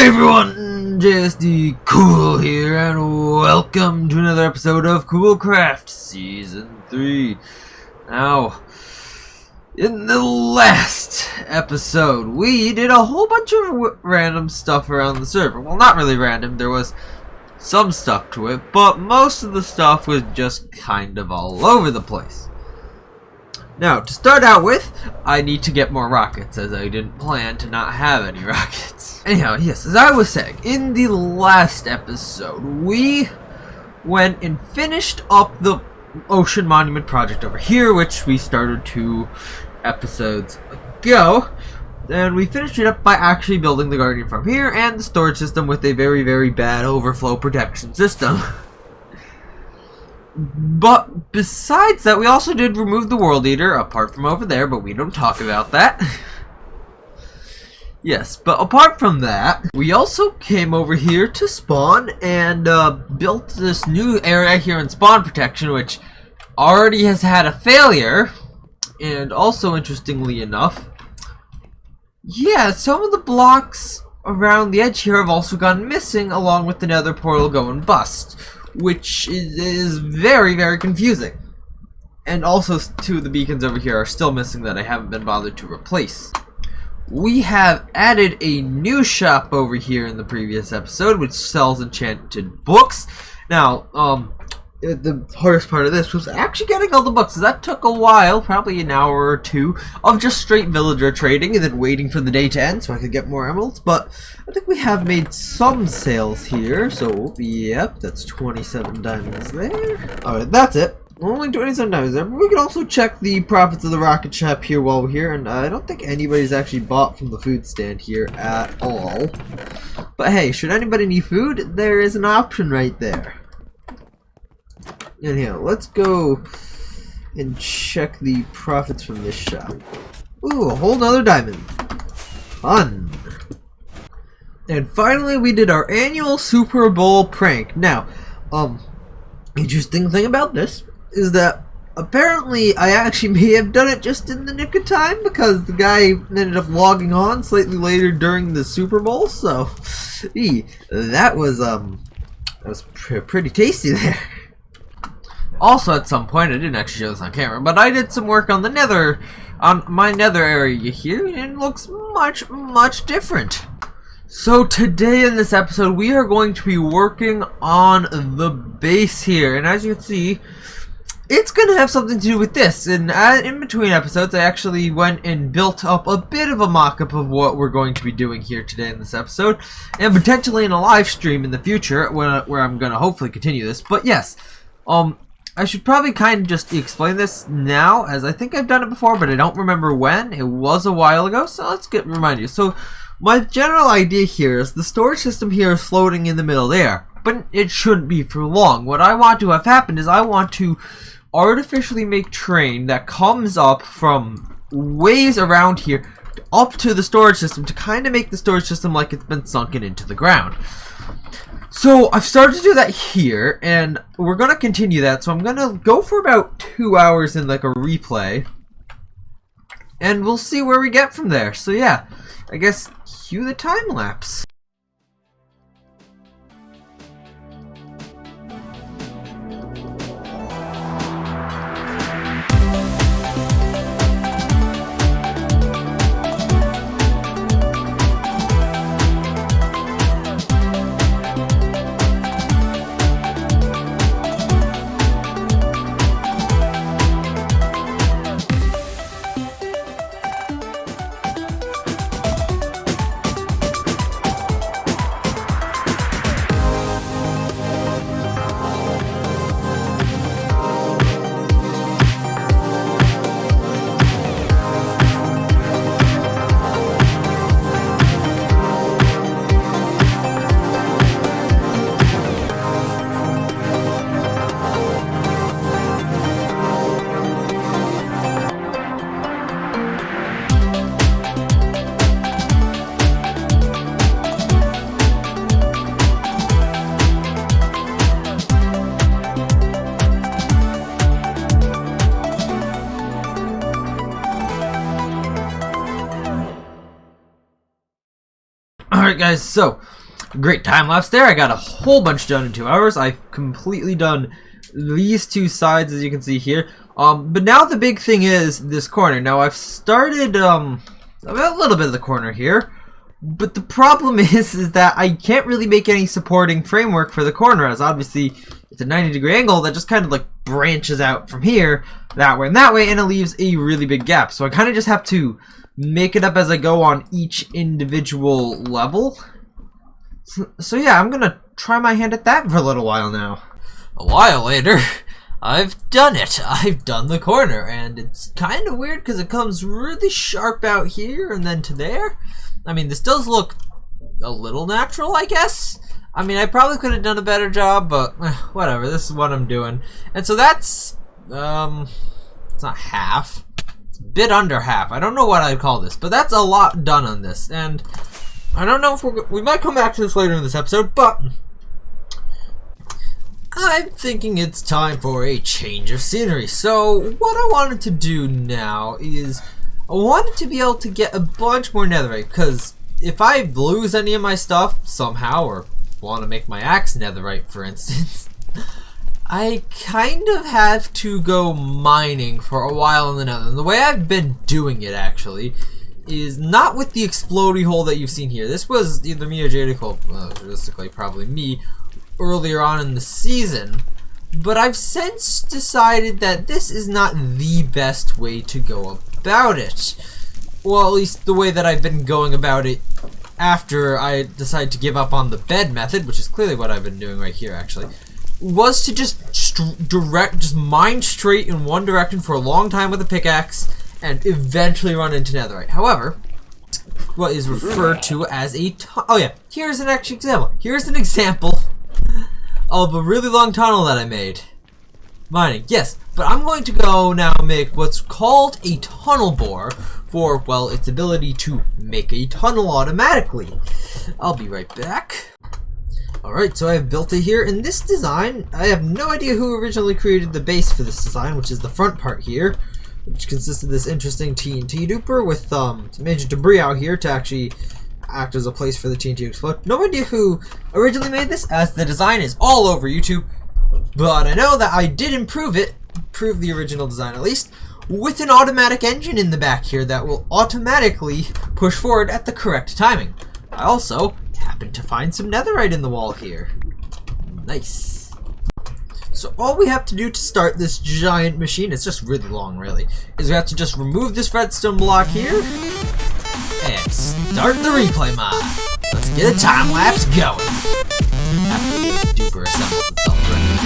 Hey everyone, JSD Cool here, and welcome to another episode of Coolcraft Season 3. Now, in the last episode, we did a whole bunch of random stuff around the server. Well, not really random, there was some stuff to it, but most of the stuff was just kind of all over the place. Now, to start out with, I need to get more rockets, as I didn't plan to not have any rockets. Anyhow, yes, as I was saying, in the last episode, we went and finished up the Ocean Monument project over here, which we started 2 episodes ago. And we finished it up by actually building the Guardian Farm here and the storage system with a very, very bad overflow protection system. But besides that, we also did remove the World Eater, apart from over there, but we don't talk about that. Yes, but apart from that, we also came over here to spawn and built this new area here in spawn protection, which already has had a failure. And also, interestingly enough, yeah, some of the blocks around the edge here have also gone missing, along with the nether portal going bust, which is very, very confusing. And also 2 of the beacons over here are still missing that I haven't been bothered to replace. We have added a new shop over here in the previous episode, which sells enchanted books. Now, the hardest part of this was actually getting all the books. That took a while, probably an hour or 2, of just straight villager trading and then waiting for the day to end so I could get more emeralds. But I think we have made some sales here. So, yep, that's 27 diamonds there. Alright, that's it. Only 27 diamonds there. But we can also check the profits of the rocket shop here while we're here. And I don't think anybody's actually bought from the food stand here at all. But hey, should anybody need food, there is an option right there. Anyhow, let's go and check the profits from this shop. Ooh, a whole nother diamond. Fun. And finally, we did our annual Super Bowl prank. Now, interesting thing about this is that apparently I actually may have done it just in the nick of time, because the guy ended up logging on slightly later during the Super Bowl. So, that was pretty tasty there. Also, at some point, I didn't actually show this on camera, but I did some work on my nether area here, and it looks much, much different. So today in this episode, we are going to be working on the base here, and as you can see, it's going to have something to do with this. And in between episodes, I actually went and built up a bit of a mock-up of what we're going to be doing here today in this episode, and potentially in a live stream in the future, where I'm going to hopefully continue this. But yes, I should probably kind of just explain this now, as I think I've done it before, but I don't remember when. It was a while ago, so let's remind you. So, my general idea here is the storage system here is floating in the middle there, but it shouldn't be for long. What I want to have happen is I want to artificially make terrain that comes up from ways around here up to the storage system to kind of make the storage system like it's been sunken into the ground. So I've started to do that here, and we're going to continue that. So I'm going to go for about 2 hours in like a replay, and we'll see where we get from there. So yeah, I guess cue the time lapse. guys, so great time lapse there. I got a whole bunch done in 2 hours. I've completely done these 2 sides, as you can see here. But now the big thing is this corner. Now I've started a little bit of the corner here, but the problem is that I can't really make any supporting framework for the corner, as obviously it's a 90-degree angle that just kind of like branches out from here that way and that way, and it leaves a really big gap. So I kind of just have to make it up as I go on each individual level. So yeah, I'm gonna try my hand at that for a little while now. A while later, I've done it. I've done the corner, and it's kind of weird because it comes really sharp out here and then to there. I mean, this does look a little natural, I guess. I mean, I probably could have done a better job, but whatever. This is what I'm doing. And so that's, it's not half. It's a bit under half. I don't know what I'd call this, but that's a lot done on this. And I don't know if we might come back to this later in this episode, but I'm thinking it's time for a change of scenery. So what I wanted to do now is I wanted to be able to get a bunch more netherite, because if I lose any of my stuff somehow, or want to make my axe netherite for instance, I kind of have to go mining for a while in the nether. And the way I've been doing it actually is not with the explodey hole that you've seen here. This was either me or Jadic, well, realistically probably me, earlier on in the season, but I've since decided that this is not the best way to go about it. Well, at least the way that I've been going about it after I decided to give up on the bed method, which is clearly what I've been doing right here actually, was to just mine straight in one direction for a long time with a pickaxe and eventually run into netherite. However, what is referred to as a oh yeah, here's an actual example. Here's an example of a really long tunnel that I made. Mining, yes, but I'm going to go now make what's called a tunnel bore for, well, its ability to make a tunnel automatically. I'll be right back. Alright, so I've built it here. In this design, I have no idea who originally created the base for this design, which is the front part here, which consists of this interesting TNT duper with some major debris out here to actually act as a place for the TNT to explode. No idea who originally made this, as the design is all over YouTube, but I know that I did improve the original design at least, with an automatic engine in the back here that will automatically push forward at the correct timing. I also happened to find some netherite in the wall here. Nice. So all we have to do to start this giant machine, it's just really long really, is we have to just remove this redstone block here and start the replay mod. Let's get a time lapse going. After the duper assembles itself, right?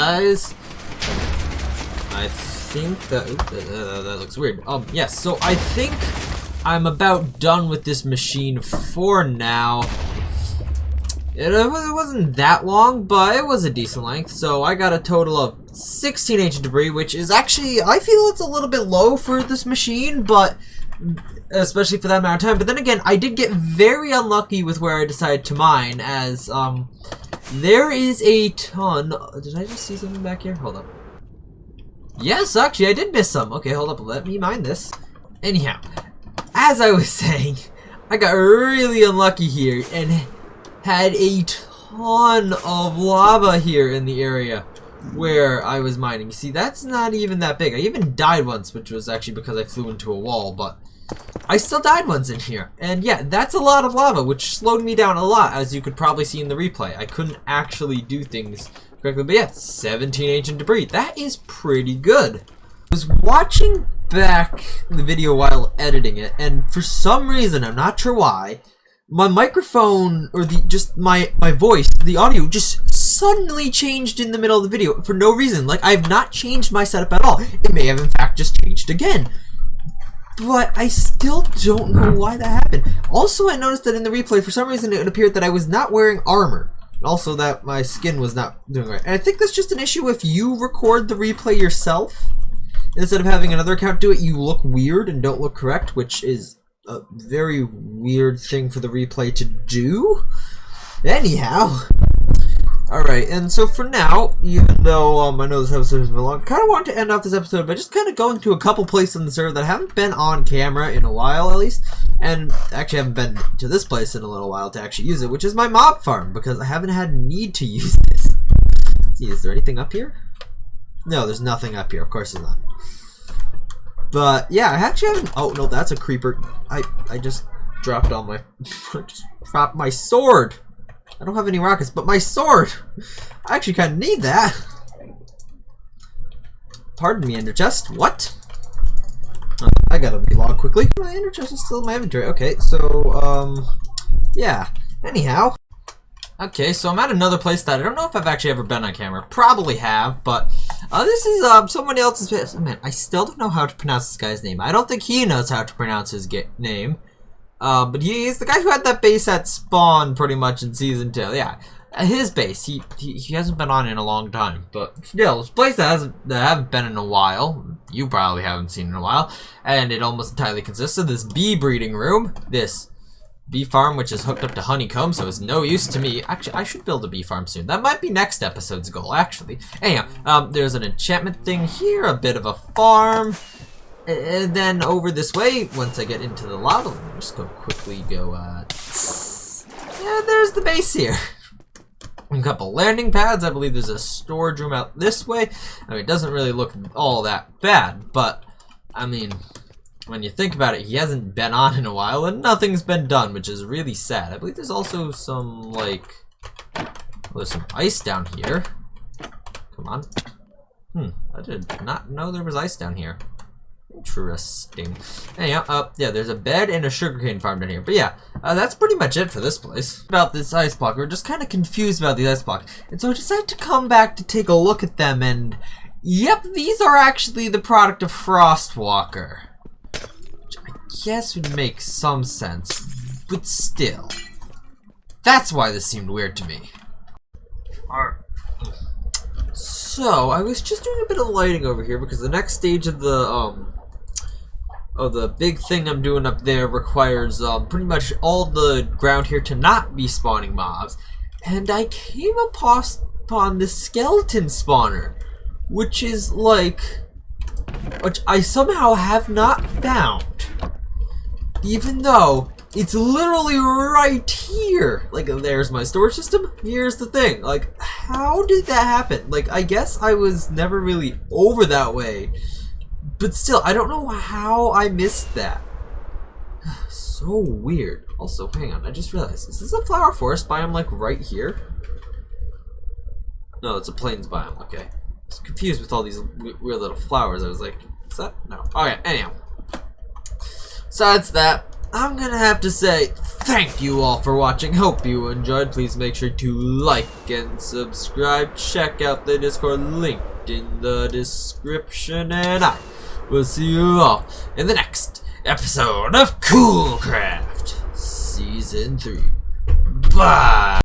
guys. I think that that looks weird. Yes. So I think I'm about done with this machine for now. It wasn't that long, but it was a decent length. So I got a total of 16 ancient debris, which is actually, I feel it's a little bit low for this machine, but especially for that amount of time. But then again, I did get very unlucky with where I decided to mine, as there is a ton. Did I just see something back here? Hold up. Yes, actually, I did miss some. Okay, hold up. Let me mine this. Anyhow, as I was saying, I got really unlucky here and had a ton of lava here in the area where I was mining. You see, that's not even that big. I even died once, which was actually because I flew into a wall, but I still died once in here. And yeah, that's a lot of lava, which slowed me down a lot, as you could probably see in the replay. I couldn't actually do things correctly, but yeah, 17 ancient debris. That is pretty good. I was watching back the video while editing it, and for some reason, I'm not sure why, my microphone, or my voice, the audio just suddenly changed in the middle of the video for no reason. Like, I've not changed my setup at all. It may have in fact just changed again. But I still don't know why that happened. Also, I noticed that in the replay, for some reason, it appeared that I was not wearing armor. And also that my skin was not doing right. And I think that's just an issue if you record the replay yourself. Instead of having another account do it, you look weird and don't look correct, which is a very weird thing for the replay to do. Anyhow. Alright, and so for now, even though I know this episode has been long, I kind of want to end off this episode by just kind of going to a couple places on the server that I haven't been on camera in a while, at least. And actually haven't been to this place in a little while to actually use it, which is my mob farm, because I haven't had need to use this. Let's see, is there anything up here? No, there's nothing up here. Of course there's not. But yeah, I actually haven't. Oh no, that's a creeper. I just dropped all my. I just dropped my sword. I don't have any rockets, but my sword. I actually kind of need that. Pardon me, ender chest. What? I gotta relog quickly. My ender chest is still in my inventory. Okay, so yeah. Anyhow. Okay, so I'm at another place that I don't know if I've actually ever been on camera. Probably have, but this is someone else's place. Man, I still don't know how to pronounce this guy's name. I don't think he knows how to pronounce his name. But he's the guy who had that base at spawn pretty much in season 2. Yeah, his base. He hasn't been on in a long time, but still, it's a place that I haven't been in a while. You probably haven't seen in a while, and it almost entirely consists of this bee breeding room. This bee farm, which is hooked up to honeycomb, so it's no use to me. Actually, I should build a bee farm soon. That might be next episode's goal, actually. Anyhow, there's an enchantment thing here, a bit of a farm. And then over this way, once I get into the lava, let me just quickly go, yeah, there's the base here. A couple landing pads. I believe there's a storage room out this way. I mean, it doesn't really look all that bad, but, I mean, when you think about it, he hasn't been on in a while, and nothing's been done, which is really sad. I believe there's also some, like, well, there's some ice down here. Come on. I did not know there was ice down here. Interesting. Anyhow, yeah, there's a bed and a sugarcane farm down here. But yeah, that's pretty much it for this place. About this ice block, we're just kind of confused about the ice block. And so I decided to come back to take a look at them, and yep, these are actually the product of Frostwalker. Which I guess would make some sense, but still. That's why this seemed weird to me. Alright. So, I was just doing a bit of lighting over here because the next stage of the big thing I'm doing up there requires pretty much all the ground here to not be spawning mobs. And I came upon the skeleton spawner, which I somehow have not found. Even though it's literally right here. Like, there's my storage system. Here's the thing. Like, how did that happen? Like, I guess I was never really over that way. But still, I don't know how I missed that. So weird. Also, hang on. I just realized. Is this a flower forest biome, like, right here? No, it's a plains biome. Okay. I was confused with all these weird little flowers. I was like, is that? No. Alright, anyhow. Besides that, I'm gonna have to say thank you all for watching. Hope you enjoyed. Please make sure to like and subscribe. Check out the Discord linked in the description, and I will see you all in the next episode of Coolcraft Season 3. Bye!